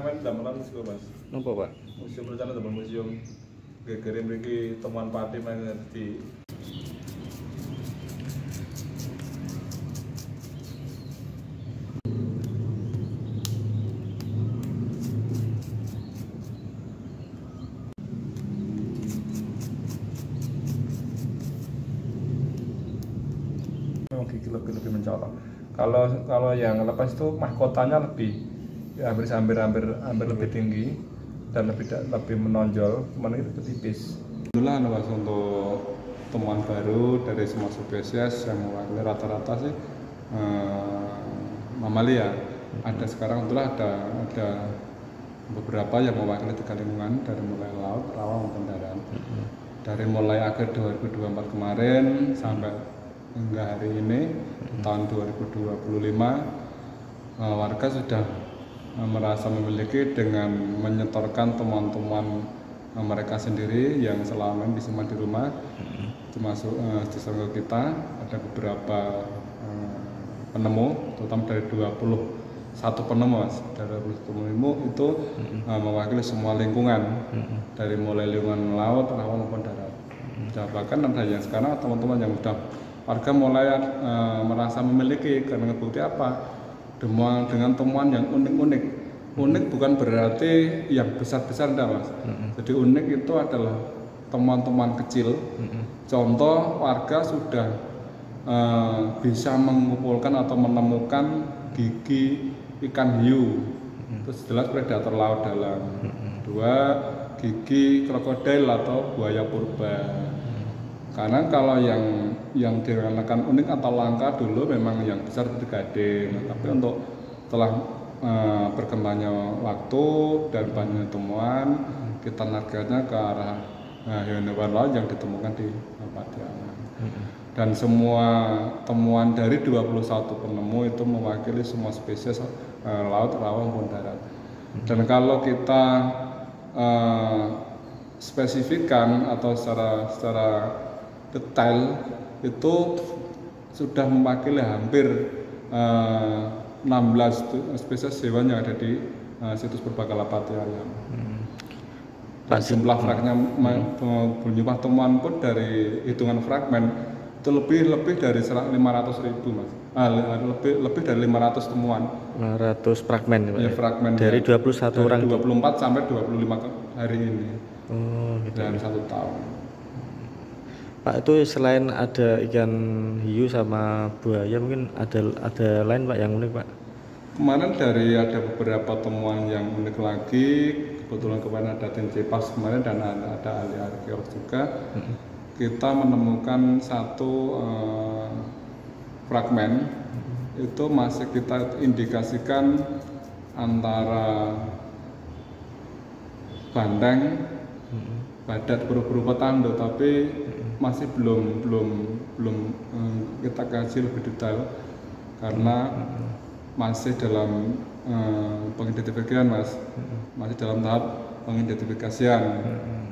Kan damelan juga Mas. Napa, Pak? Museum rencana damel museum gegere mriki temuan pati mana di memang gigi lebih mencolok. Kalau yang lepas itu mahkotanya lebih ya, hampir lebih tinggi dan lebih menonjol, cuman itu tipis. Itulah Mas untuk temuan baru dari semua spesies yang mewakili rata-rata sih mamalia. Ada sekarang itulah ada beberapa yang mewakili tiga lingkungan dari mulai laut, rawa maupun darat. Dari mulai akhir 2024 kemarin sampai hingga hari ini tahun 2025 warga sudah merasa memiliki dengan menyetorkan temuan-temuan mereka sendiri yang selama ini disimpan di rumah, termasuk di Sangga kita ada beberapa penemu, terutama dari 21 penemu, Mas. Dari 21 penemu itu mewakili semua lingkungan, dari mulai lingkungan laut, rawa maupun darat. Bahkan ada yang sekarang teman-teman yang sudah warga mulai merasa memiliki karena bukti apa? Dengan temuan yang unik-unik. Unik bukan berarti yang besar-besar enggak, Mas. Jadi unik itu adalah temuan-temuan kecil. Contoh warga sudah bisa mengumpulkan atau menemukan gigi ikan hiu. Terus jelas predator laut dalam. Dua, gigi krokodil atau buaya purba. Karena kalau yang dikatakan unik atau langka dulu memang yang besar seperti gading, tapi untuk setelah berkembangnya waktu dan banyak temuan, kita nargetnya ke arah hewan-hewan laut yang ditemukan di Padiangan. Dan semua temuan dari 21 penemu itu mewakili semua spesies laut, rawa maupun darat. Dan kalau kita spesifikkan atau secara detail itu sudah mewakili hampir 16 spesies hewan yang ada di situs Purbakala Pati-Ayam. Dan jumlah jumlah temuan pun dari hitungan fragmen itu lebih dari 500.000, Mas. Lebih dari 500 temuan. 500 fragmen ya, fragmen dari ya, 21 orang. 24 sampai 25 hari ini. Oh, gitu. Dalam 1 tahun. Pak, itu selain ada ikan hiu sama buaya, mungkin ada lain Pak yang unik, Pak? Kemarin ada beberapa temuan yang unik lagi. Kebetulan kemarin ada tim Cepas kemarin dan ada ahli arkeolog juga. Kita menemukan satu fragmen itu masih kita indikasikan antara bandeng, badat berupa tanduk, tapi masih belum kita kaji lebih detail karena masih dalam pengidentifikasian, Mas. Masih dalam tahap pengidentifikasian.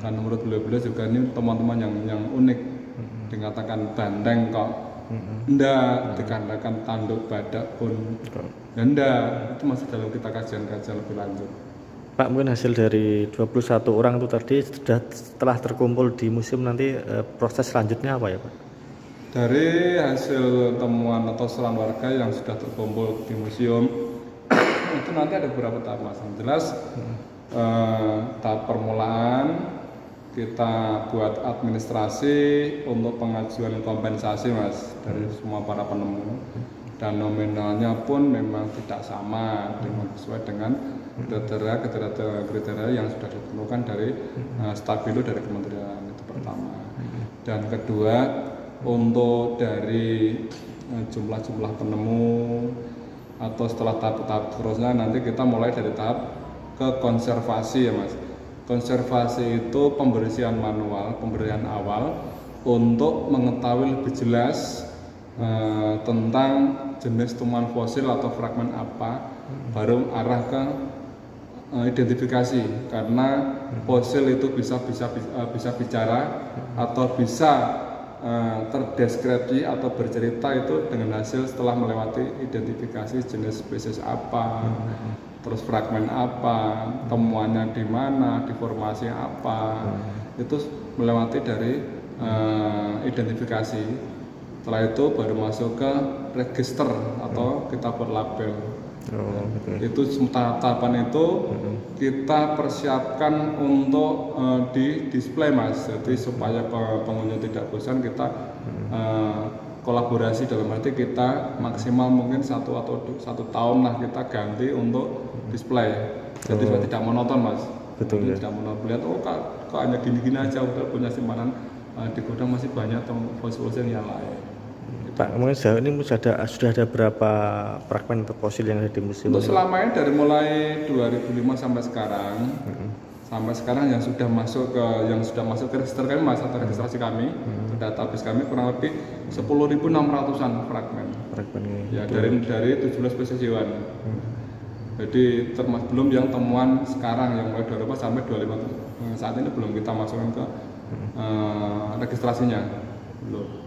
Karena menurut beliau juga ini teman-teman yang unik. Dikatakan bandeng kok enggak, dikatakan tanduk badak pun enggak. Itu masih dalam kita kajian lebih lanjut. Pak, mungkin hasil dari 21 orang itu tadi setelah terkumpul di museum nanti proses selanjutnya apa ya, Pak? Dari hasil temuan atau seruan warga yang sudah terkumpul di museum itu nanti ada beberapa tahap, Mas. Yang jelas tahap permulaan kita buat administrasi untuk pengajuan kompensasi, Mas, dari semua para penemu. Dan nominalnya pun memang tidak sama sesuai dengan kriteria yang sudah ditentukan dari Stabilo dari kementerian. Itu pertama. Dan kedua, untuk dari jumlah penemu atau setelah tahap terusnya nanti kita mulai dari tahap ke konservasi, ya, Mas. Konservasi itu pembersihan manual, pemberian awal untuk mengetahui lebih jelas tentang jenis temuan fosil atau fragmen apa, baru arah ke identifikasi, karena fosil itu bisa bicara atau bisa terdeskripsi atau bercerita itu dengan hasil setelah melewati identifikasi jenis spesies apa, terus fragmen apa, temuannya di mana, di formasi apa, itu melewati dari identifikasi. Setelah itu baru masuk ke register atau kita buat label. Itu tahapan itu kita persiapkan untuk di display Mas. Jadi supaya pengunjung tidak bosan, kita kolaborasi, dalam arti kita maksimal mungkin 1 atau 1 tahun lah kita ganti untuk display. Jadi supaya tidak monoton Mas. Betul ya. Tidak monoton, lihat kok hanya gini-gini aja, udah punya simpanan di gudang masih banyak fosil-fosil yang lain. Pak, mungkin sejauh ini sudah ada berapa fragmen atau fosil yang ada di museum? Untuk selamanya dari mulai 2005 sampai sekarang yang sudah masuk ke register kami Mas, atau registrasi kami, database kami kurang lebih 10.600-an fragmen. Ya, dari 17 spesies hewan. Jadi belum yang temuan sekarang yang mulai 2005 sampai 25 saat ini belum kita masukkan ke registrasinya. Belum.